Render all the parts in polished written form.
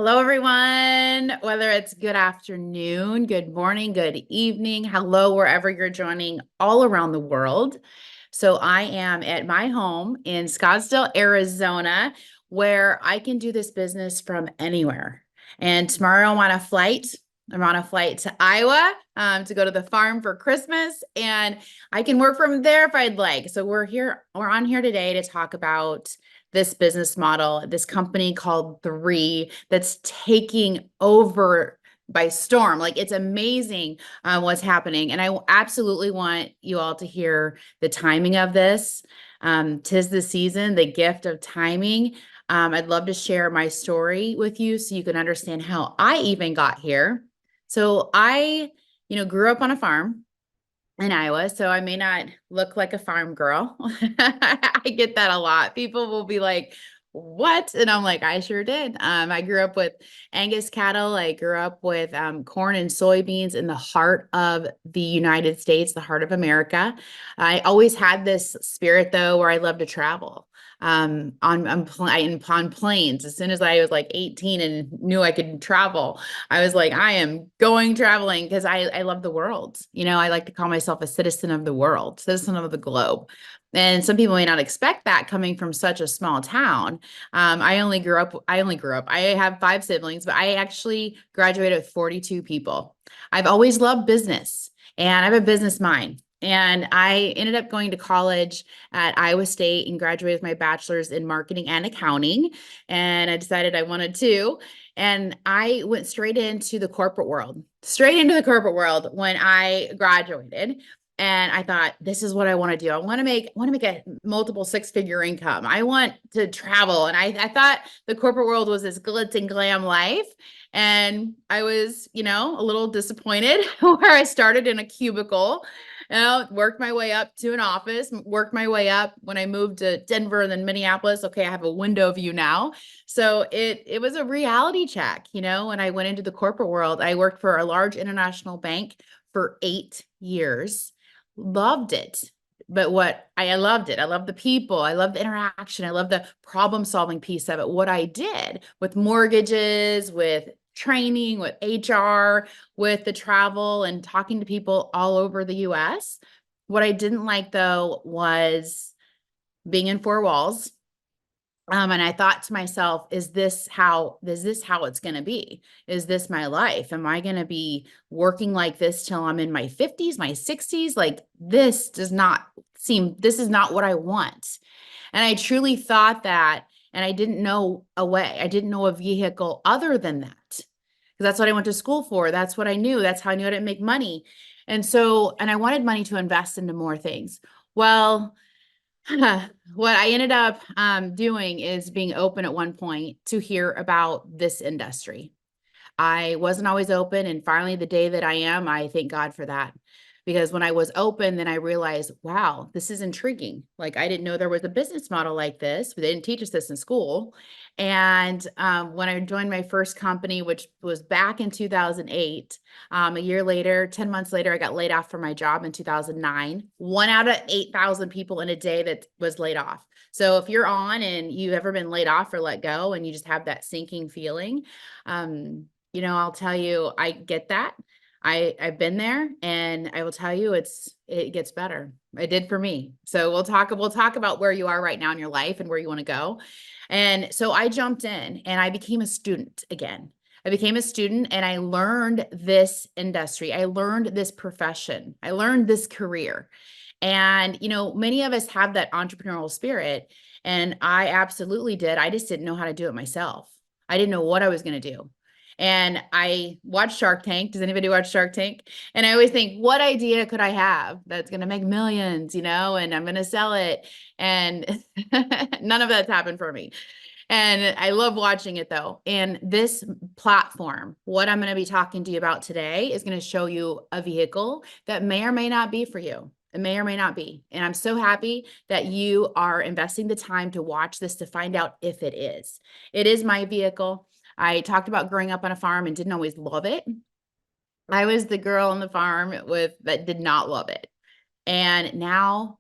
Hello, everyone. Whether it's good afternoon, good morning, good evening, hello, wherever you're joining all around the world. So, I am at my home in Scottsdale, Arizona, where I can do this business from anywhere. And tomorrow I'm on a flight. I'm on a flight to Iowa to go to the farm for Christmas, and I can work from there if I'd like. So, we're on here today to talk about this business model, this company called Three that's taking over by storm. Like it's amazing what's happening. And I absolutely want you all to hear the timing of this. 'Tis the season, the gift of timing. I'd love to share my story with you so you can understand how I even got here. So I grew up on a farm in Iowa, so I may not look like a farm girl. I get that a lot. People will be like, "What?" And I'm like, "I sure did." I grew up with Angus cattle. I grew up with corn and soybeans in the heart of the United States, the heart of America. I always had this spirit, though, where I love to travel on planes. As soon as I was like 18 and knew I could travel, I was like, I am going traveling because I love the world. I like to call myself a citizen of the world, citizen of the globe. And some people may not expect that coming from such a small town. I have five siblings, but I actually graduated with 42 people. I've always loved business and I have a business mind. And I ended up going to college at Iowa State and graduated with my bachelor's in marketing and accounting. And I decided I wanted to. And I went straight into the corporate world when I graduated. And I thought, this is what I want to do. I want to make a multiple six-figure income. I want to travel. And I thought the corporate world was this glitz and glam life. And I was, a little disappointed where I started in a cubicle. Worked my way up to an office, worked my way up when I moved to Denver and then Minneapolis. Okay, I have a window view now. So it was a reality check, when I went into the corporate world. I worked for a large international bank for 8 years. Loved it. But what I loved it. I love the people. I love the interaction. I love the problem solving piece of it. What I did with mortgages, with training, with HR, with the travel and talking to people all over the US. What I didn't like though was being in four walls. And I thought to myself, is this how it's going to be? Is this my life? Am I going to be working like this till I'm in my 50s, my 60s? Like this is not what I want. And I truly thought that, and I didn't know a way. I didn't know a vehicle other than that. Because that's what I went to school for. That's what I knew. That's how I knew how to make money. And I wanted money to invest into more things. Well, what I ended up doing is being open at one point to hear about this industry. I wasn't always open. And finally, the day that I am, I thank God for that. Because when I was open, then I realized, wow, this is intriguing. Like, I didn't know there was a business model like this. They didn't teach us this in school. And when I joined my first company, which was back in 2008, a year later, 10 months later, I got laid off from my job in 2009. One out of 8,000 people in a day that was laid off. So if you're on and you've ever been laid off or let go and you just have that sinking feeling, I'll tell you, I get that. I've been there and I will tell you it gets better. It did for me. So we'll talk about where you are right now in your life and where you want to go. And so I jumped in and I became a student again. I became a student and I learned this industry. I learned this profession. I learned this career. And many of us have that entrepreneurial spirit and I absolutely did. I just didn't know how to do it myself. I didn't know what I was going to do. And I watched Shark Tank. Does anybody watch Shark Tank? And I always think, what idea could I have that's going to make millions, and I'm going to sell it. And none of that's happened for me. And I love watching it though. And this platform, what I'm going to be talking to you about today, is going to show you a vehicle that may or may not be for you. It may or may not be. And I'm so happy that you are investing the time to watch this to find out if it is. It is my vehicle. I talked about growing up on a farm and didn't always love it. I was the girl on the farm that did not love it. And now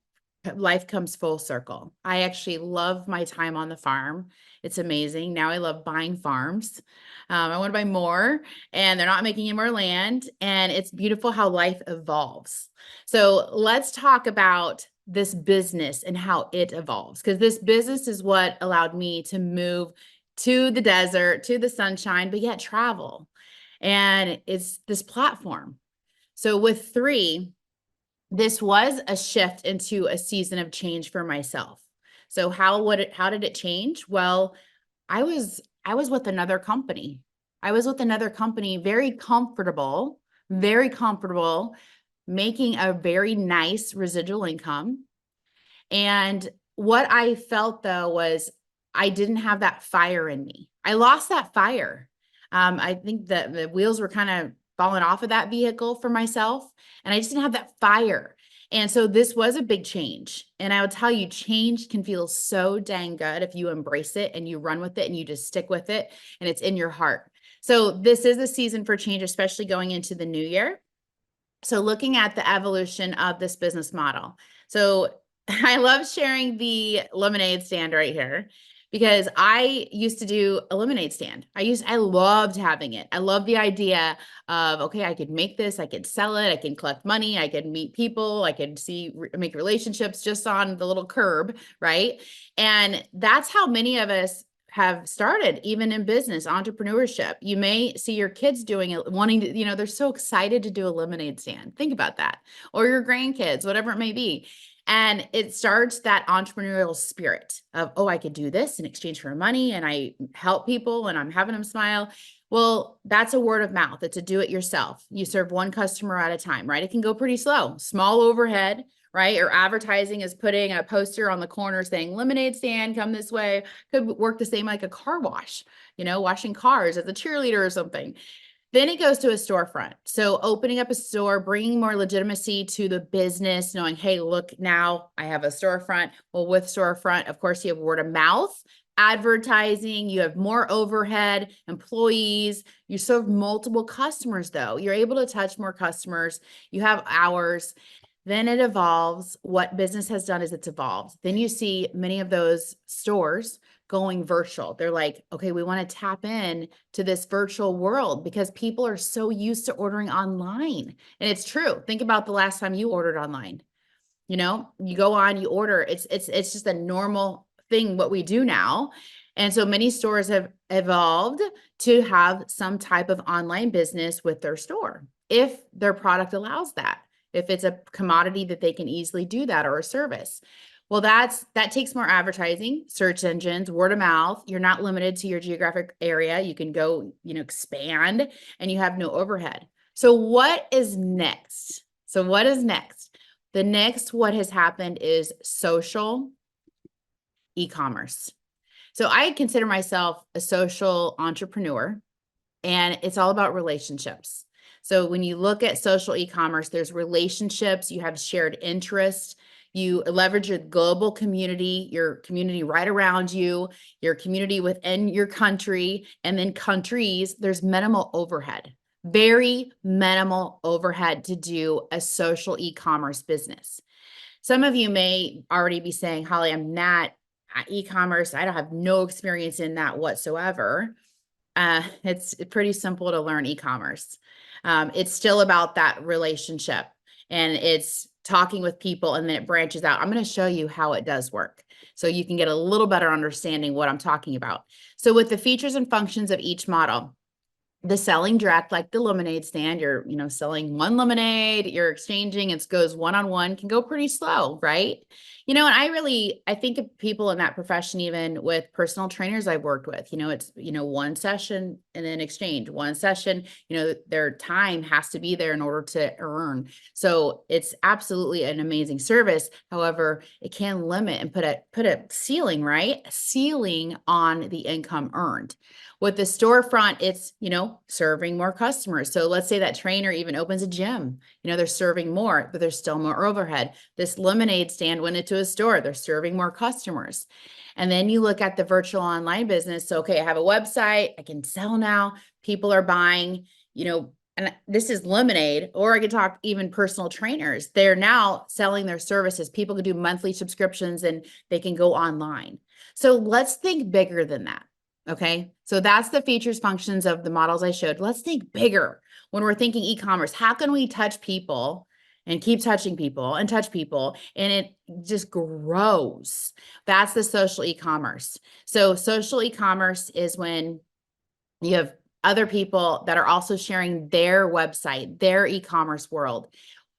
life comes full circle. I actually love my time on the farm. It's amazing. Now I love buying farms. I want to buy more, and they're not making any more land. And it's beautiful how life evolves. So let's talk about this business and how it evolves, because this business is what allowed me to move to the desert, to the sunshine, but yet travel. And it's this platform. So with three, this was a shift into a season of change for myself. So how did it change? Well, I was with another company. I was with another company, very comfortable, making a very nice residual income. And what I felt though was I didn't have that fire in me. I lost that fire. I think that the wheels were kind of falling off of that vehicle for myself, and I just didn't have that fire. And so this was a big change. And I would tell you, change can feel so dang good if you embrace it and you run with it and you just stick with it and it's in your heart. So this is a season for change, especially going into the new year. So looking at the evolution of this business model. So I love sharing the lemonade stand right here, because I used to do a lemonade stand. I loved having it. I love the idea of, okay, I could make this, I could sell it, I can collect money, I could meet people, I could make relationships just on the little curb, right? And that's how many of us have started, even in business, entrepreneurship. You may see your kids doing it, wanting to, they're so excited to do a lemonade stand. Think about that. Or your grandkids, whatever it may be. And it starts that entrepreneurial spirit of, oh, I could do this in exchange for money, and I help people and I'm having them smile. Well, that's a word of mouth. It's a do it yourself. You serve one customer at a time, right? It can go pretty slow, small overhead, right? Or advertising is putting a poster on the corner saying lemonade stand, come this way. Could work the same like a car wash, washing cars as a cheerleader or something. Then it goes to a storefront. So opening up a store, bringing more legitimacy to the business, knowing, hey, look, now I have a storefront. Well, with storefront, of course, you have word of mouth, advertising, you have more overhead, employees, you serve multiple customers though. You're able to touch more customers, you have hours. Then it evolves. What business has done is it's evolved. Then you see many of those stores going virtual. They're like, okay, we want to tap in to this virtual world because people are so used to ordering online. And it's true. Think about the last time you ordered online. You go on, you order. It's just a normal thing what we do now. And so many stores have evolved to have some type of online business with their store, if their product allows that. If it's a commodity that they can easily do that, or a service. Well, that takes more advertising, search engines, word of mouth. You're not limited to your geographic area. You can go, expand, and you have no overhead. So what is next? What has happened is social e-commerce. So I consider myself a social entrepreneur, and it's all about relationships. So when you look at social e-commerce, there's relationships, you have shared interests, you leverage your global community, your community right around you, your community within your country, and then countries. There's minimal overhead, very minimal overhead to do a social e-commerce business. Some of you may already be saying, Holly, I'm not e-commerce. I don't have no experience in that whatsoever. It's pretty simple to learn e-commerce. It's still about that relationship, and it's talking with people, and then it branches out. I'm going to show you how it does work so you can get a little better understanding what I'm talking about. So with the features and functions of each model, the selling direct, like the lemonade stand, you're, selling one lemonade, you're exchanging, it goes one-on-one, can go pretty slow, right? And I think of people in that profession, even with personal trainers I've worked with, it's, one session and then exchange, one session, their time has to be there in order to earn. So it's absolutely an amazing service. However, it can limit and put a ceiling, right? A ceiling on the income earned. With the storefront, it's, serving more customers. So let's say that trainer even opens a gym, they're serving more, but there's still more overhead. This lemonade stand went into a store, they're serving more customers. And then you look at the virtual online business. So, okay, I have a website, I can sell now. People are buying, and this is Lemonade, or I could talk even personal trainers. They're now selling their services. People can do monthly subscriptions and they can go online. So let's think bigger than that. Okay. So that's the features, functions of the models I showed. Let's think bigger when we're thinking e-commerce. How can we touch people and keep touching people and touch people? And it just grows. That's the social e-commerce. So social e-commerce is when you have other people that are also sharing their website, their e-commerce world.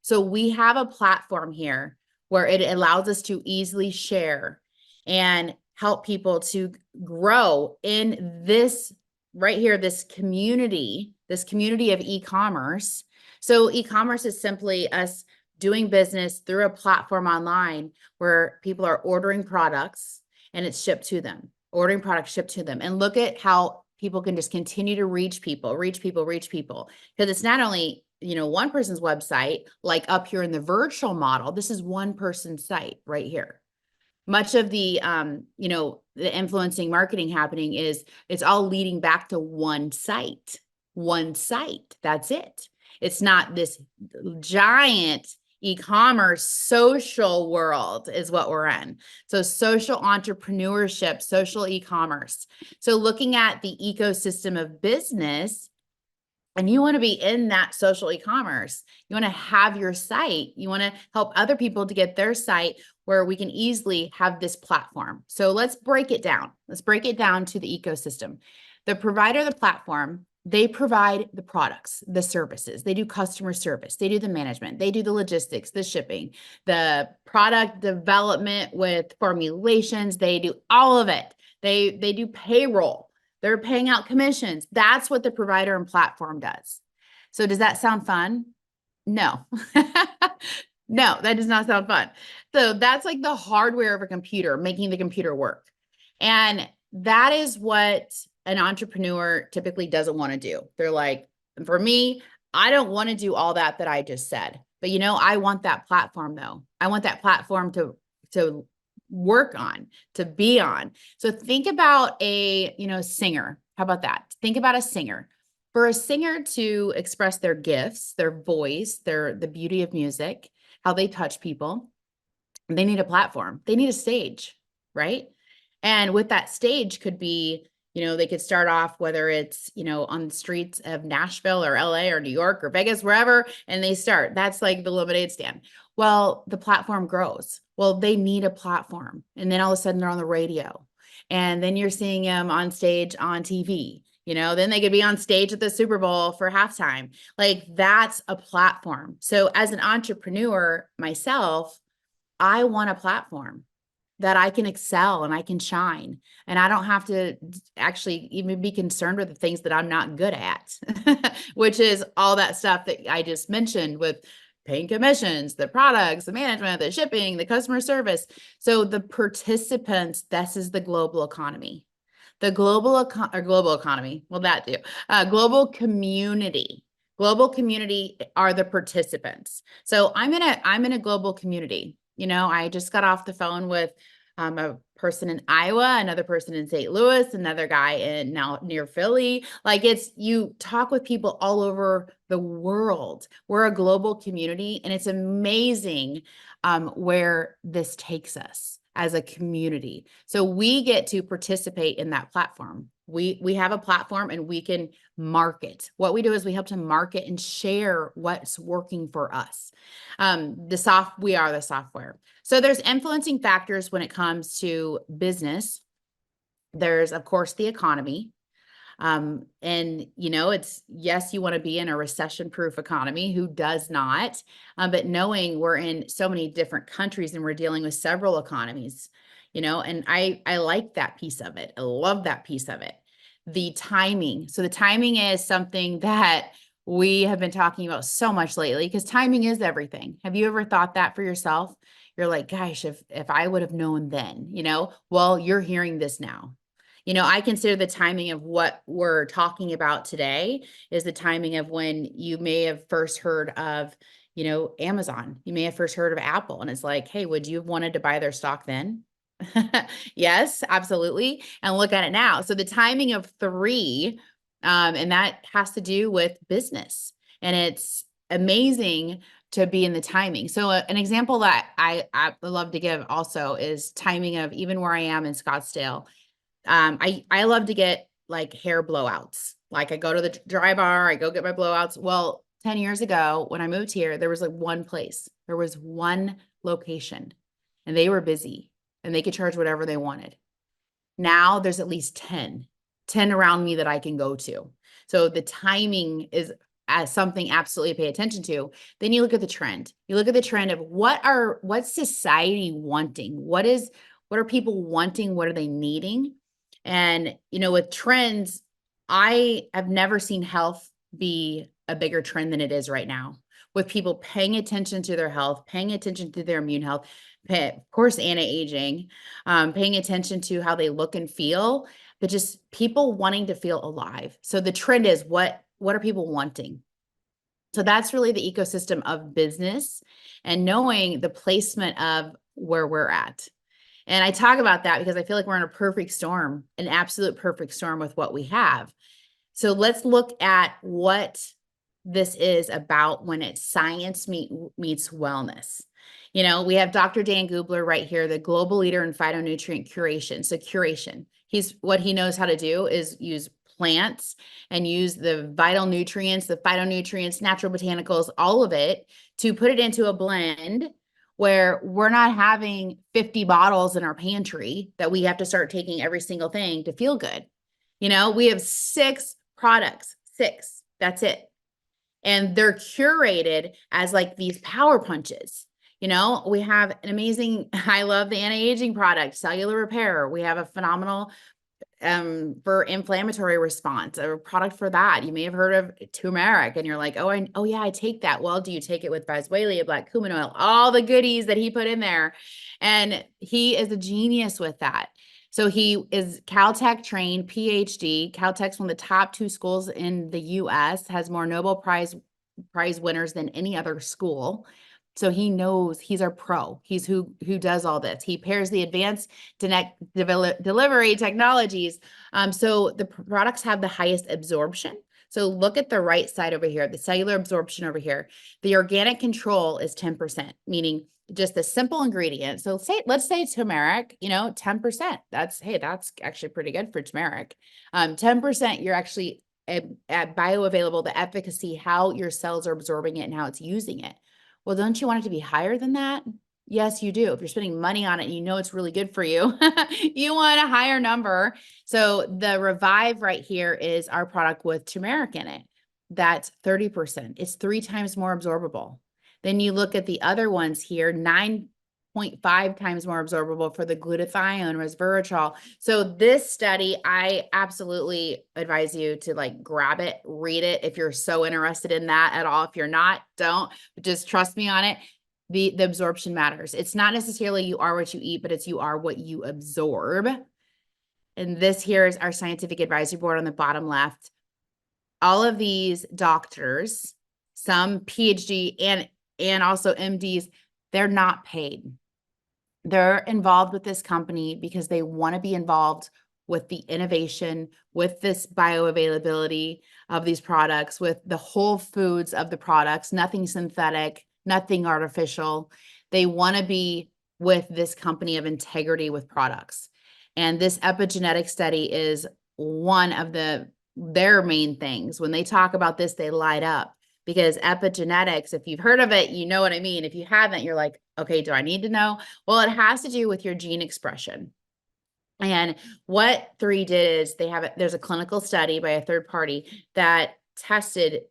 So we have a platform here where it allows us to easily share and help people to grow in this right here, this community of e-commerce. So e-commerce is simply us doing business through a platform online where people are ordering products and it's shipped to them, ordering products shipped to them. And look at how people can just continue to reach people. Because it's not only, one person's website, like up here in the virtual model, this is one person's site right here. Much of the, the influencing marketing happening is it's all leading back to one site. That's it. It's not this giant e-commerce social world is what we're in. So social entrepreneurship, social e-commerce. So looking at the ecosystem of business, and you want to be in that social e-commerce, you want to have your site, you want to help other people to get their site where we can easily have this platform. So let's break it down. Let's break it down to the ecosystem. The provider of the platform, they provide the products, the services, they do customer service, they do the management, they do the logistics, the shipping, the product development with formulations, they do all of it. They do payroll. They're paying out commissions. That's what the provider and platform does. So does that sound fun? No. No, that does not sound fun. So that's like the hardware of a computer, making the computer work. And that is what an entrepreneur typically doesn't want to do. They're like, for me, I don't want to do all that I just said. But I want that platform though. I want that platform to work on, to be on. So think about a, singer. How about that? Think about a singer. For a singer to express their gifts, their voice, the beauty of music, how they touch people, they need a platform. They need a stage, right? And with that stage could be, they could start off, whether it's, on the streets of Nashville or LA or New York or Vegas, wherever, and they start. That's like the lemonade stand. Well, the platform grows. Well, they need a platform. And then all of a sudden they're on the radio. And then you're seeing them on stage on TV. Then they could be on stage at the Super Bowl for halftime. Like that's a platform. So as an entrepreneur myself, I want a platform that I can excel and I can shine. And I don't have to actually even be concerned with the things that I'm not good at, which is all that stuff that I just mentioned with paying commissions, the products, the management, the shipping, the customer service. So the participants, this is the global economy. The global economy, well, that too, global community. Global community are the participants. So I'm in a global community. I just got off the phone with a person in Iowa, another person in St. Louis, another guy in now near Philly. Like you talk with people all over the world. We're a global community, and it's amazing where this takes us as a community. So we get to participate in that platform. We have a platform and we can market. What we do is we help to market and share what's working for us. We are the software. So there's influencing factors when it comes to business. There's, of course, the economy. And it's, yes, you want to be in a recession-proof economy. Who does not? But knowing we're in so many different countries and we're dealing with several economies, and I like that piece of it. I love that piece of it. The timing. So the timing is something that we have been talking about so much lately because timing is everything. Have you ever thought that for yourself? You're like, gosh, if I would have known then, well, you're hearing this now. I consider the timing of what we're talking about today is the timing of when you may have first heard of, Amazon. You may have first heard of Apple, and it's like, hey, would you have wanted to buy their stock then? Yes, absolutely. And look at it now. So the timing of three, and that has to do with business. And it's amazing to be in the timing. So an example that I love to give also is timing of even where I am in Scottsdale. I love to get like hair blowouts. Like I go to the dry bar, I go get my blowouts. Well, 10 years ago when I moved here, there was like one place. There was one location and they were busy and they could charge whatever they wanted. Now there's at least 10 around me that I can go to. So the timing is as something absolutely pay attention to. Then you look at the trend. You look at the trend of what's society wanting? What are people wanting? What are they needing? And with trends, I have never seen health be a bigger trend than it is right now. With people paying attention to their health, paying attention to their immune health, of course, anti-aging, paying attention to how they look and feel, but just people wanting to feel alive. So the trend is what are people wanting? So that's really the ecosystem of business and knowing the placement of where we're at. And I talk about that because I feel like we're in a perfect storm, an absolute perfect storm with what we have. So let's look at what this is about when it's science meets wellness. We have Dr. Dan Gubler right here, the global leader in phytonutrient curation. So curation, what he knows how to do is use plants and use the vital nutrients, the phytonutrients, natural botanicals, all of it to put it into a blend where we're not having 50 bottles in our pantry that we have to start taking every single thing to feel good. We have 6 products, 6, that's it. And they're curated as like these power punches. We have an amazing, I love the anti-aging product, cellular repair. We have a phenomenal for inflammatory response, a product for that. You may have heard of turmeric and you're like, oh yeah, I take that. Well, do you take it with boswellia, black cumin oil, all the goodies that he put in there? And he is a genius with that. So he is Caltech trained, PhD. Caltech's one of the top 2 schools in the US, has more Nobel Prize winners than any other school. So he knows, he's our pro. He's who does all this. He pairs the advanced delivery technologies. So the products have the highest absorption. So look at the right side over here, the cellular absorption over here. The organic control is 10%, meaning just the simple ingredient. So let's say turmeric, 10%. That's actually pretty good for turmeric. 10%, you're actually at bioavailable, the efficacy, how your cells are absorbing it and how it's using it. Well, don't you want it to be higher than that? Yes, you do. If you're spending money on it and you know it's really good for you, you want a higher number. So the Revive right here is our product with turmeric in it. That's 30%. It's 3 times more absorbable. Then you look at the other ones here, 9.5 times more absorbable for the glutathione, resveratrol. So this study, I absolutely advise you to like grab it, read it if you're so interested in that at all. If you're not, don't, but just trust me on it. The absorption matters. It's not necessarily you are what you eat, but it's you are what you absorb. And this here is our scientific advisory board on the bottom left. All of these doctors, some PhD and also MDs, they're not paid. They're involved with this company because they want to be involved with the innovation, with this bioavailability of these products, with the whole foods of the products, nothing synthetic, nothing artificial. They want to be with this company of integrity with products. And this epigenetic study is one of their main things. When they talk about this, they light up. Because epigenetics, if you've heard of it, you know what I mean. If you haven't, you're like, okay, do I need to know? Well, it has to do with your gene expression. And what 3 did is there's a clinical study by a third party that tested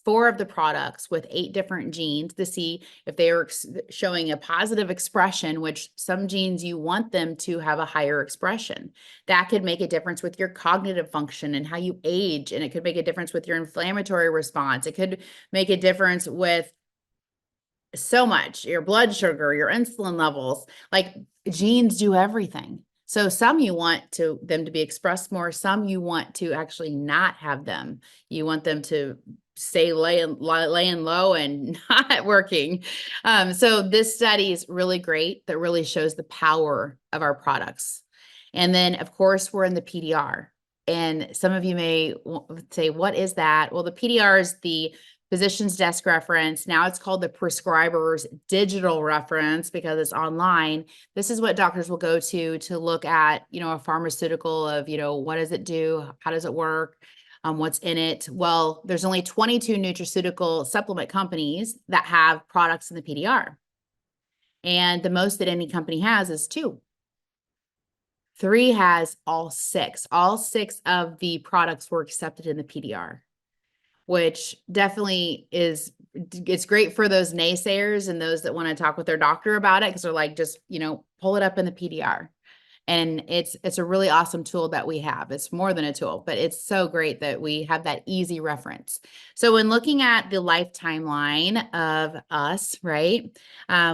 4 of the products with 8 different genes to see if they were showing a positive expression, which some genes you want them to have a higher expression. That could make a difference with your cognitive function and how you age. And it could make a difference with your inflammatory response. It could make a difference with so much, your blood sugar, your insulin levels. Like genes do everything. So some you want them to be expressed more, some you want to actually not have them. You want them to stay laying low and not working. So this study is really great. That really shows the power of our products. And then of course, we're in the PDR. And some of you may say, what is that? Well, the PDR is the physician's desk reference. Now it's called the prescriber's digital reference because it's online. This is what doctors will go to look at, a pharmaceutical of, what does it do? How does it work? What's in it? Well, there's only 22 nutraceutical supplement companies that have products in the PDR. And the most that any company has is 2. 3 has all 6. All 6 of the products were accepted in the PDR, which definitely it's great for those naysayers and those that want to talk with their doctor about it, because they're like, just, pull it up in the PDR. And it's a really awesome tool that we have. It's more than a tool, but it's so great that we have that easy reference. So when looking at the lifetime line of us, right,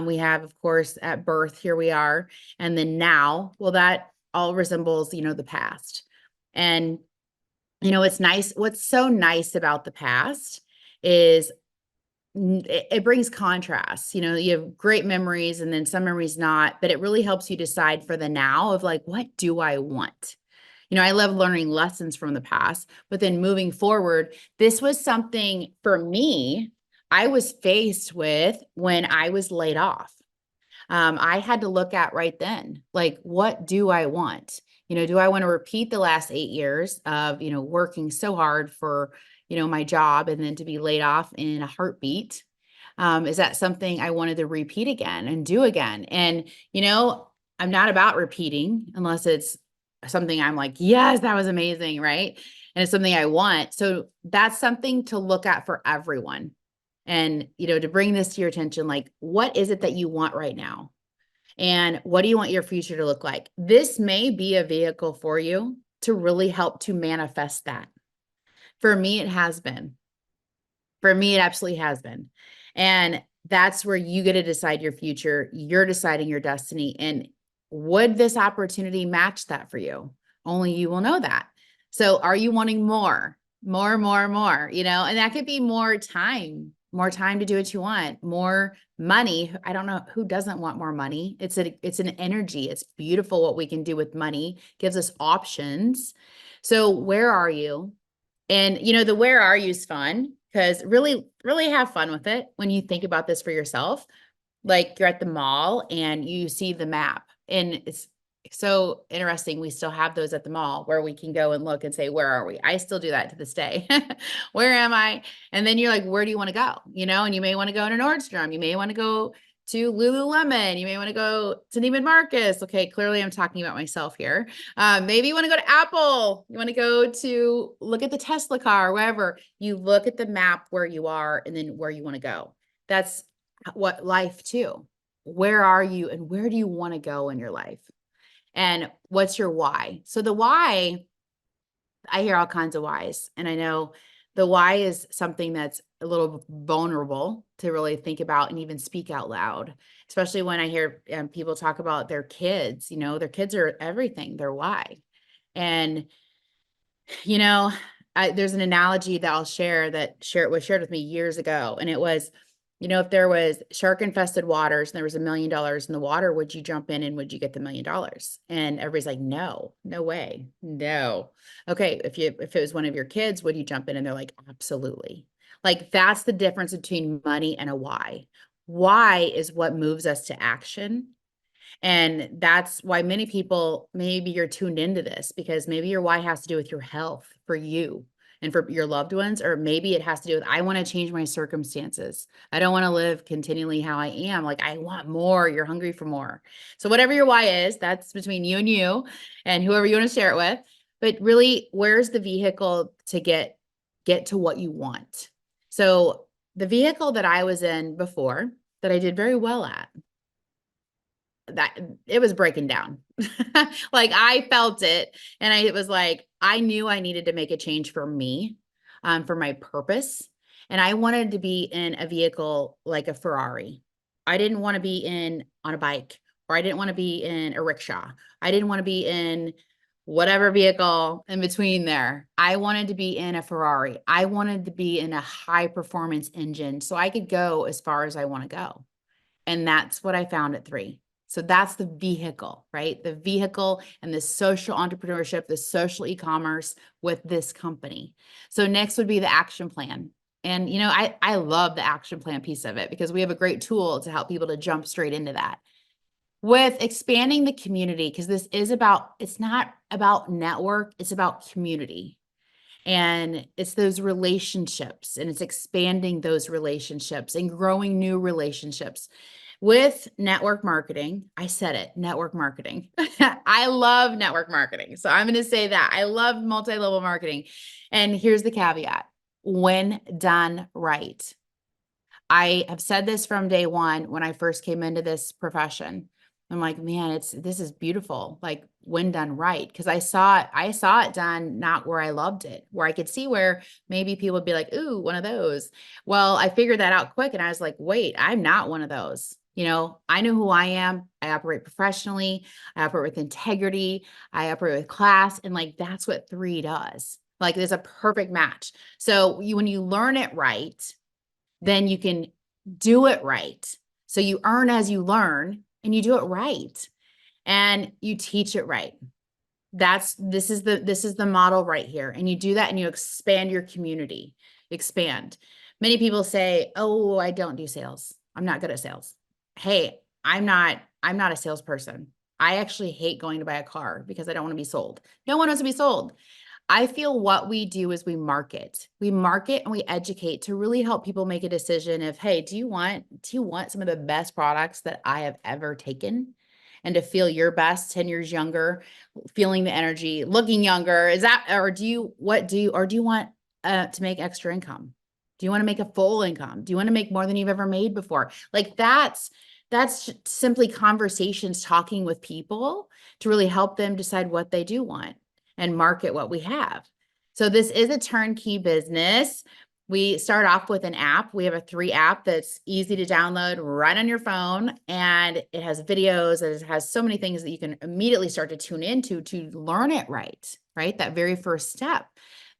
we have, of course, at birth, here we are, and then now, well, that all resembles, the past. And, it's nice. What's so nice about the past is it brings contrast. You have great memories and then some memories not, but it really helps you decide for the now of like, what do I want? I love learning lessons from the past, but then moving forward, this was something for me I was faced with when I was laid off. I had to look at right then, like, what do I want? Do I want to repeat the last 8 years of, working so hard for, my job and then to be laid off in a heartbeat? Is that something I wanted to repeat again and do again? And, I'm not about repeating unless it's something I'm like, yes, that was amazing. Right. And it's something I want. So that's something to look at for everyone. And, to bring this to your attention, like, what is it that you want right now? And what do you want your future to look like? This may be a vehicle for you to really help to manifest that. For me, it has been. For me, it absolutely has been. And that's where you get to decide your future. You're deciding your destiny. And would this opportunity match that for you? Only you will know that. So are you wanting more, more, and that could be more time to do what you want, more money. I don't know who doesn't want more money. It's an energy. It's beautiful what we can do with money, gives us options. So where are you? And, the where are you is fun because really, really have fun with it when you think about this for yourself. Like you're at the mall and you see the map, and it's so interesting. We still have those at the mall where we can go and look and say, where are we? I still do that to this day. Where am I? And then you're like, where do you want to go? And you may want to go to Nordstrom. You may want to go to Lululemon. You may want to go to Neiman Marcus. Okay, clearly I'm talking about myself here. Maybe you want to go to Apple. You want to go to look at the Tesla car, wherever. You look at the map where you are and then where you want to go. That's what life too. Where are you and where do you want to go in your life? And what's your why? So the why, I hear all kinds of whys. And I know the why is something that's a little vulnerable to really think about and even speak out loud, especially when I hear people talk about their kids. Their kids are everything, their why. And, there's an analogy that I'll share was shared with me years ago. And it was, if there was shark infested waters and there was $1 million in the water, would you jump in and would you get the $1 million? And everybody's like, no way. No. Okay. If it was one of your kids, would you jump in? And they're like, absolutely. Like that's the difference between money and a why. Why is what moves us to action. And that's why many people, maybe you're tuned into this because maybe your why has to do with your health for you and for your loved ones, or maybe it has to do with, I want to change my circumstances. I don't want to live continually how I am. Like I want more. You're hungry for more. So whatever your why is, that's between you and whoever you want to share it with. But really, where's the vehicle to get to what you want? So the vehicle that I was in before that I did very well at, that it was breaking down. Like I felt it. And it was like, I knew I needed to make a change for me, for my purpose. And I wanted to be in a vehicle like a Ferrari. I didn't want to be on a bike, or I didn't want to be in a rickshaw. I didn't want to be in whatever vehicle in between there. I wanted to be in a Ferrari. I wanted to be in a high performance engine so I could go as far as I want to go. And that's what I found at 3. So that's the vehicle, right? The vehicle and the social entrepreneurship, the social e-commerce with this company. So next would be the action plan. And, you know, I love the action plan piece of it because we have a great tool to help people to jump straight into that. With expanding the community, because this is about, it's not about network, it's about community. And it's those relationships, and it's expanding those relationships and growing new relationships. With network marketing, I said it, network marketing. I love network marketing. So I'm going to say that. I love multi-level marketing. And here's the caveat: when done right. I have said this from day one when I first came into this profession. I'm like, man, this is beautiful. Like when done right. Cause I saw it done not where I loved it, where I could see where maybe people would be like, ooh, one of those. Well, I figured that out quick and I was like, wait, I'm not one of those. You know, I know who I am. I operate professionally. I operate with integrity. I operate with class. And like, that's what 3 does. Like, there's a perfect match. So when you learn it right, then you can do it right. So you earn as you learn and you do it right and you teach it right. This is the model right here. And you do that and you expand your community, expand. Many people say, oh, I don't do sales. I'm not good at sales. Hey, I'm not a salesperson. I actually hate going to buy a car because I don't want to be sold. No one wants to be sold. I feel what we do is we market. We market and we educate to really help people make a decision of, hey, do you want some of the best products that I have ever taken? And to feel your best 10 years younger, feeling the energy, looking younger. Is that, or do you want to make extra income? Do you want to make a full income? Do you want to make more than you've ever made before? Like that's simply conversations, talking with people to really help them decide what they do want and market what we have. So this is a turnkey business. We start off with an app. We have a 3 app that's easy to download right on your phone. And it has videos. It has so many things that you can immediately start to tune into to learn it right? That very first step.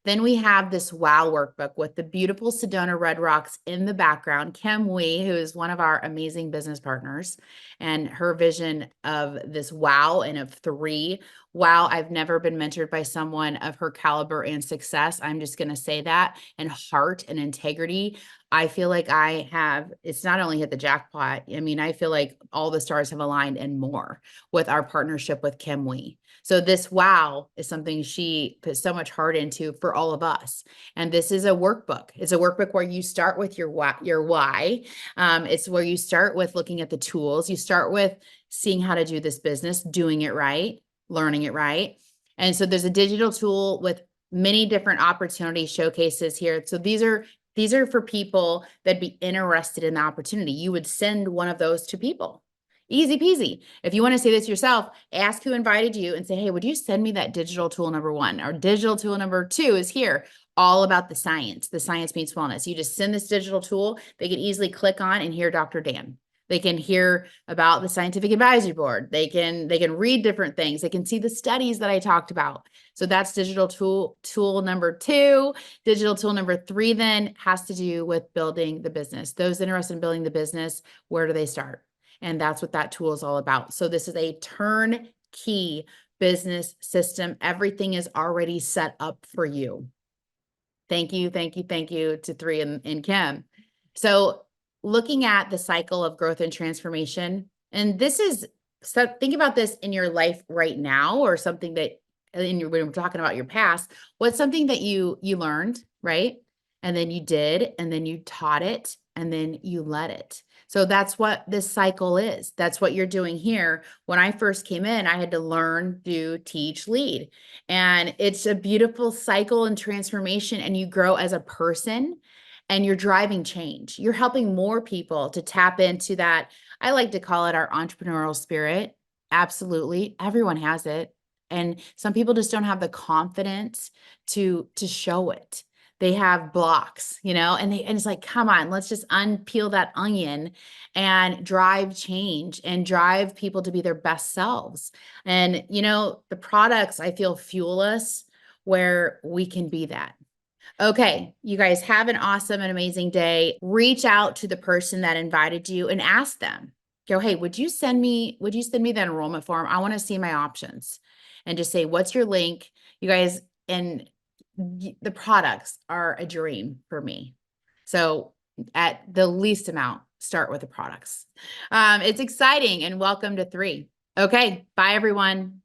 Then we have this WOW workbook with the beautiful Sedona Red Rocks in the background. Kim Wee, who is one of our amazing business partners, and her vision of this WOW and of 3. Wow, I've never been mentored by someone of her caliber and success. I'm just going to say that. And heart and integrity. I feel like it's not only hit the jackpot. I mean, I feel like all the stars have aligned and more with our partnership with Kim Wee. So this WOW is something she put so much heart into for all of us. And this is a workbook. It's a workbook where you start with your why. It's where you start with looking at the tools. You start with seeing how to do this business, doing it right, learning it right. And so there's a digital tool with many different opportunity showcases here. So these are for people that'd be interested in the opportunity. You would send one of those to people. Easy peasy. If you want to say this yourself, ask who invited you and say, hey, would you send me that digital tool number 1? Or digital tool number 2 is here, all about the science. The science meets wellness. You just send this digital tool. They can easily click on and hear Dr. Dan. They can hear about the scientific advisory board. They can read different things. They can see the studies that I talked about. So that's digital tool number 2. Digital tool number 3 then has to do with building the business. Those interested in building the business, where do they start? And that's what that tool is all about. So this is a turnkey business system. Everything is already set up for you. Thank you to 3 and Kim. So looking at the cycle of growth and transformation, and so think about this in your life right now, or something that when we're talking about your past, what's something that you learned, right? And then you did, and then you taught it, and then you led it. So that's what this cycle is. That's what you're doing here. When I first came in, I had to learn, do, teach, lead. And it's a beautiful cycle and transformation, and you grow as a person and you're driving change. You're helping more people to tap into that. I like to call it our entrepreneurial spirit. Absolutely. Everyone has it. And some people just don't have the confidence to show it. They have blocks, and it's like, come on, let's just unpeel that onion and drive change and drive people to be their best selves. And, the products, I feel, fuel us where we can be that. Okay, you guys have an awesome and amazing day. Reach out to the person that invited you and ask them, go, hey, would you send me the enrollment form? I want to see my options. And just say, what's your link? You guys, and the products are a dream for me. So at the least amount, start with the products. It's exciting, and welcome to 3. Okay, bye everyone.